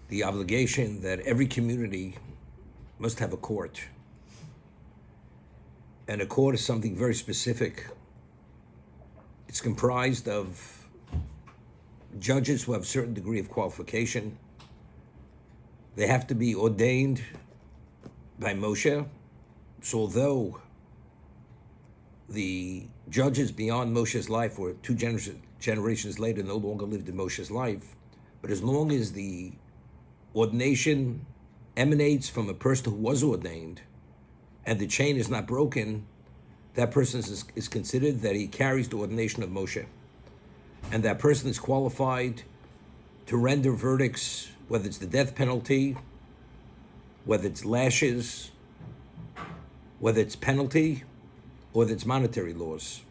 the obligation that every community must have a court. And a court is something very specific. It's comprised of judges who have a certain degree of qualification. They have to be ordained by Moshe. So although the judges beyond Moshe's life, or two generations later, no longer lived in Moshe's life, but as long as the ordination emanates from a person who was ordained and the chain is not broken, that person is considered that he carries the ordination of Moshe. And that person is qualified to render verdicts, whether it's the death penalty, whether it's lashes, whether it's penalty, or whether it's monetary laws.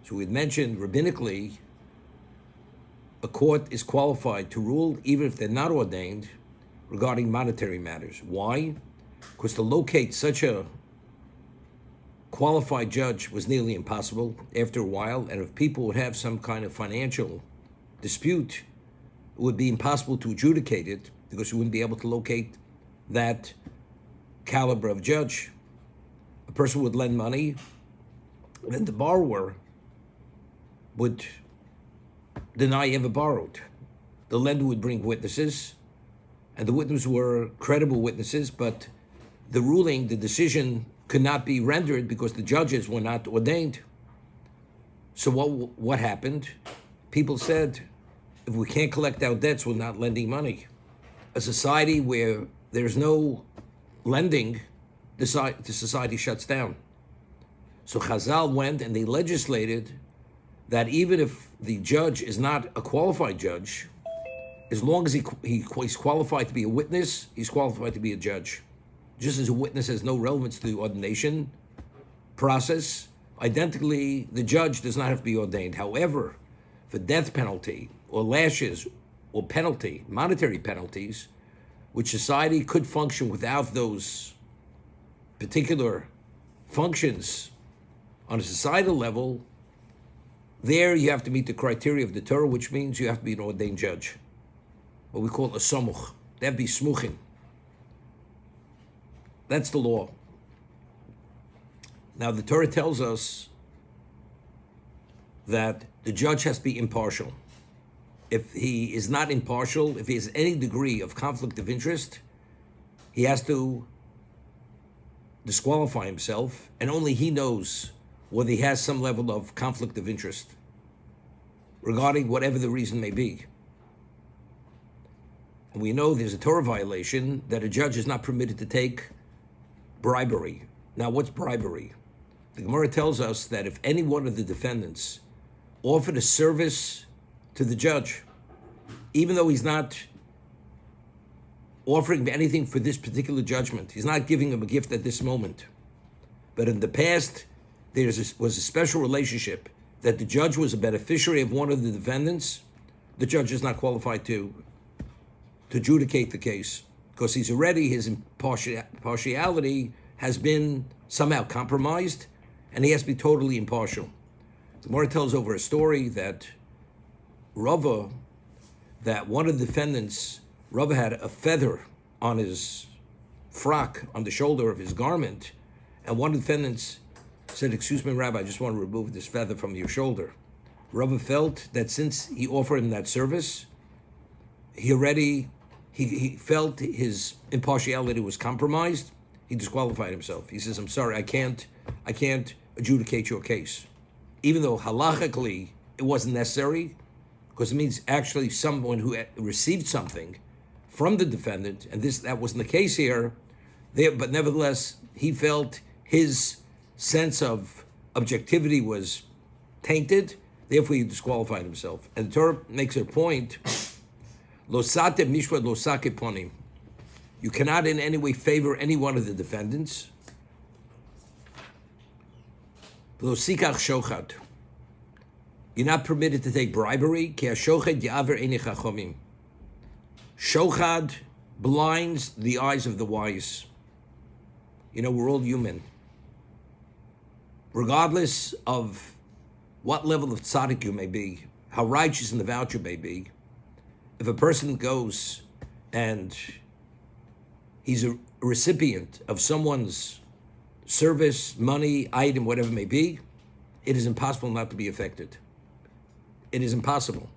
So we had mentioned rabbinically, a court is qualified to rule even if they're not ordained regarding monetary matters. Why? Because to locate such a qualified judge was nearly impossible after a while, and if people would have some kind of financial dispute, it would be impossible to adjudicate it because you wouldn't be able to locate that caliber of judge. A person would lend money, and then the borrower would deny he ever borrowed. The lender would bring witnesses, and the witnesses were credible witnesses, but the ruling, the decision, could not be rendered because the judges were not ordained. So what happened? People said, if we can't collect our debts, we're not lending money. A society where there's no lending, the society shuts down. So Chazal went and they legislated that even if the judge is not a qualified judge, as long as he's qualified to be a witness, he's qualified to be a judge. Just as a witness has no relevance to the ordination process, identically, the judge does not have to be ordained. However, for death penalty or lashes or penalty, monetary penalties, which society could function without those particular functions on a societal level, there you have to meet the criteria of the Torah, which means you have to be an ordained judge. What we call a samuch. That'd be smuchim. That's the law. Now the Torah tells us that the judge has to be impartial. If he is not impartial, if he has any degree of conflict of interest, he has to disqualify himself, and only he knows whether he has some level of conflict of interest regarding whatever the reason may be. And we know there's a Torah violation that a judge is not permitted to take bribery. Now, what's bribery? The Gemara tells us that if any one of the defendants offered a service to the judge, even though he's not offering anything for this particular judgment, he's not giving him a gift at this moment, but in the past, there was a special relationship that the judge was a beneficiary of one of the defendants, the judge is not qualified to adjudicate the case because his impartiality has been somehow compromised, and he has to be totally impartial. The Gemara tells over a story that Rava, that one of the defendants, Rava had a feather on his frock, on the shoulder of his garment, and one of the defendants said, "Excuse me, Rabbi, I just want to remove this feather from your shoulder." Rava felt that since he offered him that service, he felt his impartiality was compromised. He disqualified himself. He says, "I'm sorry, I can't adjudicate your case," even though halachically it wasn't necessary, because it means actually someone who received something from the defendant, and that wasn't the case here. But nevertheless, he felt his sense of objectivity was tainted. Therefore, he disqualified himself. And the Torah makes a point: Lo sate mishpat lo sake ponim. You cannot in any way favor any one of the defendants. Lo sikach shochad. You're not permitted to take bribery. Ki hashochad yaver einei chachomim. Shochad blinds the eyes of the wise. You know, we're all human. Regardless of what level of tzaddik you may be, how righteous and devout you may be, if a person goes and he's a recipient of someone's service, money, item, whatever it may be, it is impossible not to be affected. It is impossible.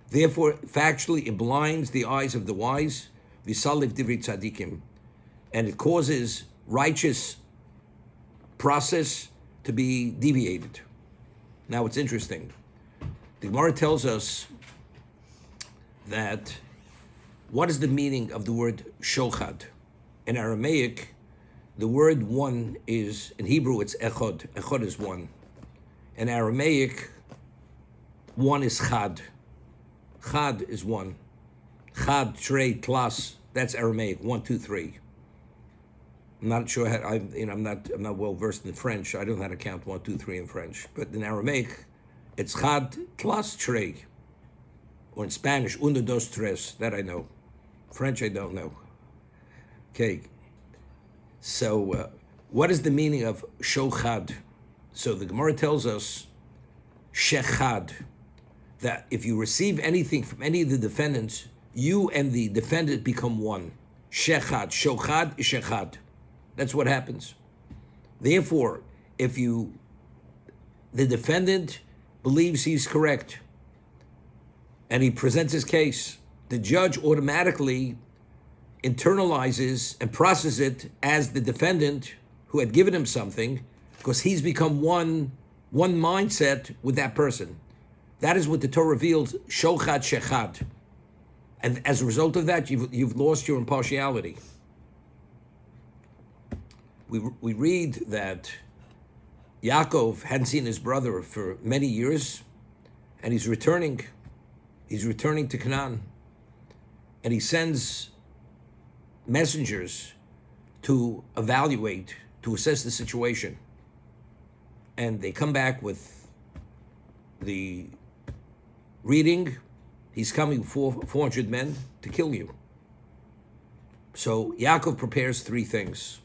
Therefore, factually, it blinds the eyes of the wise, visaliv divri tzadikim, and it causes righteous process to be deviated. Now, it's interesting. The Gemara tells us that what is the meaning of the word shochad? In Aramaic, the word one is, in Hebrew, it's echod. Echod is one. In Aramaic, one is chad. Chad is one. Chad, trey, tlas, that's Aramaic, 1, 2, 3. I'm not sure how, I'm not well versed in French. I don't know how to count 1, 2, 3 in French. But in Aramaic, it's chad, tlas, trey. Or in Spanish, uno, dos, tres. That I know. French, I don't know. Okay. So, what is the meaning of shochad? So the Gemara tells us, shechad, that if you receive anything from any of the defendants, you and the defendant become one. Shechad, shochad is shechad. That's what happens. Therefore, if the defendant believes he's correct, and he presents his case, the judge automatically internalizes and processes it as the defendant who had given him something, because he's become one mindset with that person. That is what the Torah reveals, shochad shechad. And as a result of that, you've lost your impartiality. We read that Yaakov hadn't seen his brother for many years, and he's returning to Canaan, and he sends messengers to evaluate, to assess the situation. And they come back with the reading, he's coming with 400 men to kill you. So Yaakov prepares 3 things.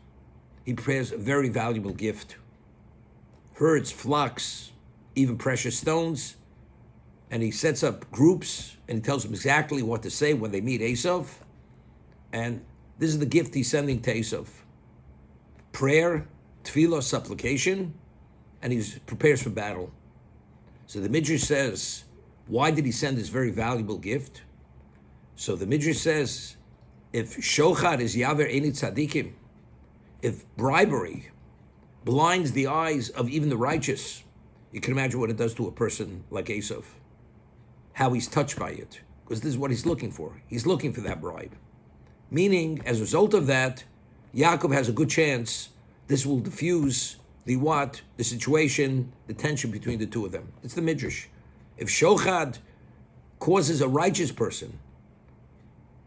He prepares a very valuable gift. Herds, flocks, even precious stones. And he sets up groups, and he tells them exactly what to say when they meet Esav. And this is the gift he's sending to Esav. Prayer, tefillah, supplication, and he prepares for battle. So the Midrash says, why did he send this very valuable gift? So the Midrash says, if shochad is yaver eni tzadikim, if bribery blinds the eyes of even the righteous, you can imagine what it does to a person like Esav, how he's touched by it, because this is what he's looking for. He's looking for that bribe. Meaning, as a result of that, Yaakov has a good chance this will diffuse the situation, the tension between the two of them. It's the Midrash. If shochad causes a righteous person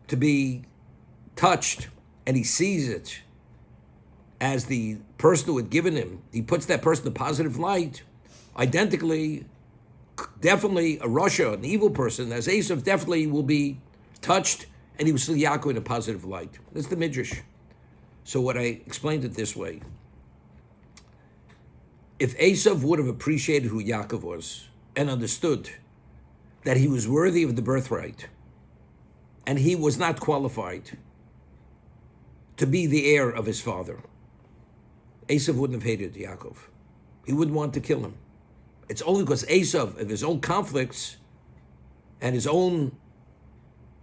to be touched, and he sees it as the person who had given him, he puts that person in a positive light, identically, definitely a Russia, an evil person, as Esav definitely will be touched, and he will see Yaakov in a positive light. That's the Midrash. So what I explained it this way. If Esav would have appreciated who Yaakov was and understood that he was worthy of the birthright and he was not qualified to be the heir of his father, Esav wouldn't have hated Yaakov. He wouldn't want to kill him. It's only because Esav, of his own conflicts and his own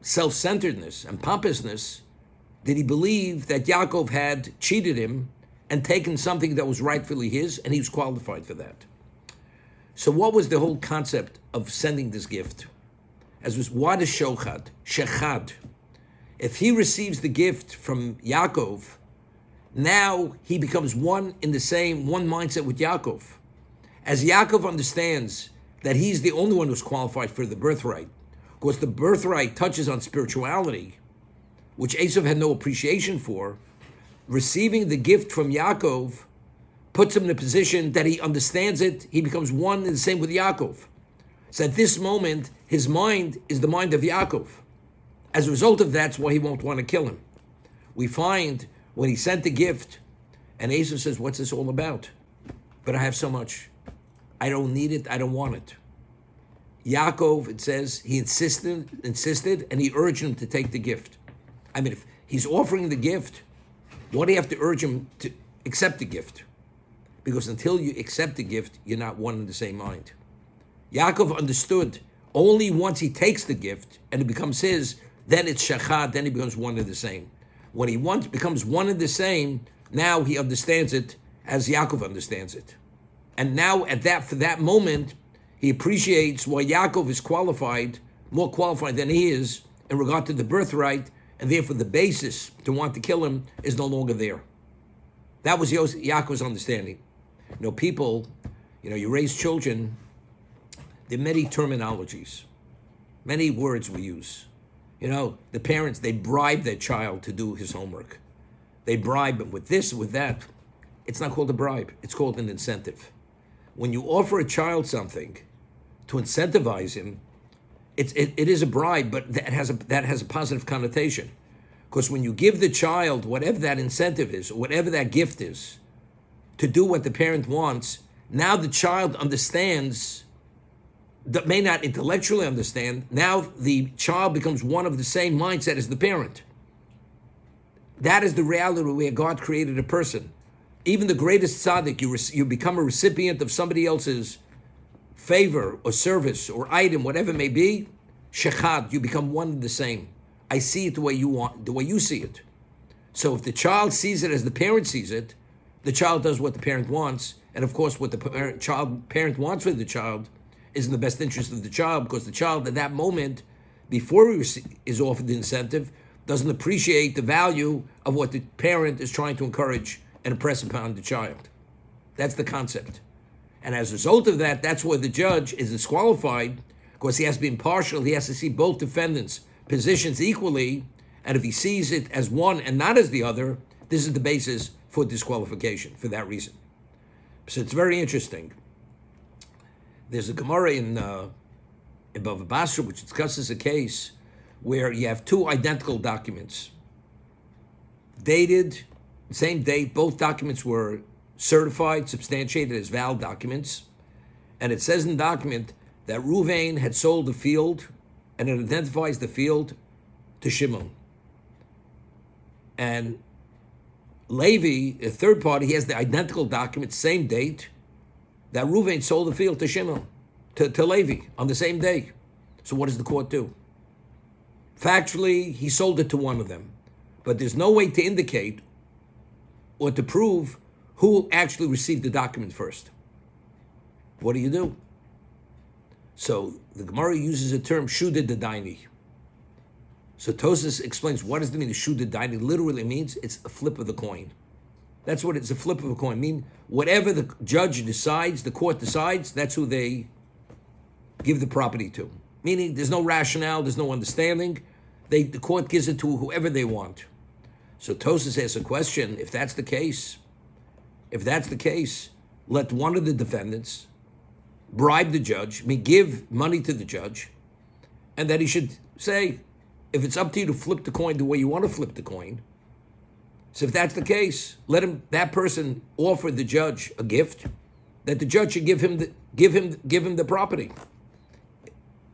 self-centeredness and pompousness, did he believe that Yaakov had cheated him and taken something that was rightfully his, and he was qualified for that. So what was the whole concept of sending this gift? What is shochad? Shechad. If he receives the gift from Yaakov, now he becomes one mindset with Yaakov. As Yaakov understands that he's the only one who's qualified for the birthright, because the birthright touches on spirituality, which Esav had no appreciation for, receiving the gift from Yaakov puts him in a position that he understands it, he becomes one and the same with Yaakov. So at this moment, his mind is the mind of Yaakov. As a result of that's why he won't want to kill him. We find when he sent the gift, and Esav says, what's this all about? But I have so much. I don't need it, I don't want it. Yaakov, it says, he insisted, and he urged him to take the gift. I mean, if he's offering the gift, why do you have to urge him to accept the gift? Because until you accept the gift, you're not one in the same mind. Yaakov understood only once he takes the gift and it becomes his, then it's shachad, then he becomes one and the same. When he once becomes one and the same, now he understands it as Yaakov understands it. And now for that moment, he appreciates why Yaakov is more qualified than he is in regard to the birthright, and therefore the basis to want to kill him is no longer there. That was Yaakov's understanding. People, you raise children, there are many terminologies, many words we use. The parents, they bribe their child to do his homework. They bribe him with this, with that. It's not called a bribe. It's called an incentive. When you offer a child something to incentivize him, it is a bribe, but that has a positive connotation. Because when you give the child whatever that incentive is, or whatever that gift is, to do what the parent wants, now the child understands, that may not intellectually understand, now the child becomes one of the same mindset as the parent. That is the reality where God created a person. Even the greatest tzaddik, you become a recipient of somebody else's favor or service or item, whatever it may be, shechad, you become one and the same. I see it the way you want, the way you see it. So if the child sees it as the parent sees it, the child does what the parent wants, and of course what the parent wants for the child is in the best interest of the child, because the child at that moment, before he is offered the incentive, doesn't appreciate the value of what the parent is trying to encourage and impress upon the child. That's the concept. And as a result of that, that's why the judge is disqualified, because he has to be impartial. He has to see both defendants' positions equally, and if he sees it as one and not as the other, this is the basis for disqualification for that reason. So it's very interesting. There's a Gemara in Bava Basra which discusses a case where you have two identical documents, dated, same date, both documents were certified, substantiated as valid documents, and it says in the document that Ruvain had sold the field, and it identifies the field to Shimon. And Levi, a third party, he has the identical document, same date, that Ruvain sold the field to Shimon, to Levi, on the same day. So what does the court do? Factually, he sold it to one of them, but there's no way to indicate or to prove who actually received the document first. What do? So the Gemara uses the term shuda dedaini. So Tosas explains what does it mean, the shuda dedaini? Literally means it's a flip of the coin. That's what it's, a flip of a coin. I mean, whatever the judge decides, the court decides, that's who they give the property to. Meaning there's no rationale, there's no understanding. The court gives it to whoever they want. So Tosas asks a question, if that's the case, let one of the defendants bribe the judge, give money to the judge, and that he should say, if it's up to you to flip the coin the way you want to flip the coin, so if that's the case, that person offer the judge a gift, that the judge should give him the property.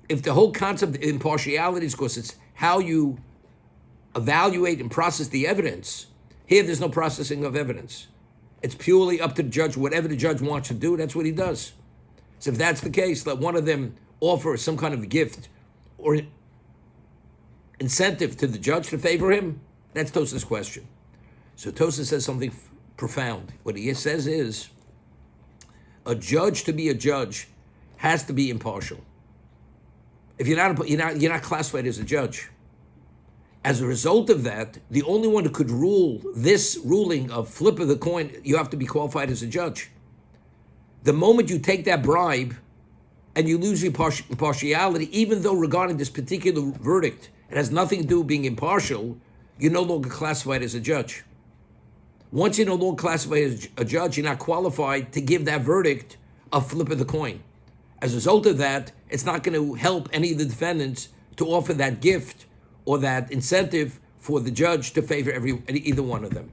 If the whole concept of impartiality is because it's how you evaluate and process the evidence, here there's no processing of evidence. It's purely up to the judge. Whatever the judge wants to do, that's what he does. So if that's the case, let one of them offer some kind of gift or incentive to the judge to favor him. That's Tosas' question. So Tosas says something profound. What he says is, a judge to be a judge has to be impartial. If you're not classified as a judge. As a result of that, the only one who could rule this ruling of flip of the coin, you have to be qualified as a judge. The moment you take that bribe and you lose your impartiality, even though regarding this particular verdict, it has nothing to do with being impartial, you're no longer classified as a judge. Once you're no longer classified as a judge, you're not qualified to give that verdict a flip of the coin. As a result of that, it's not going to help any of the defendants to offer that gift or that incentive for the judge to favor either one of them.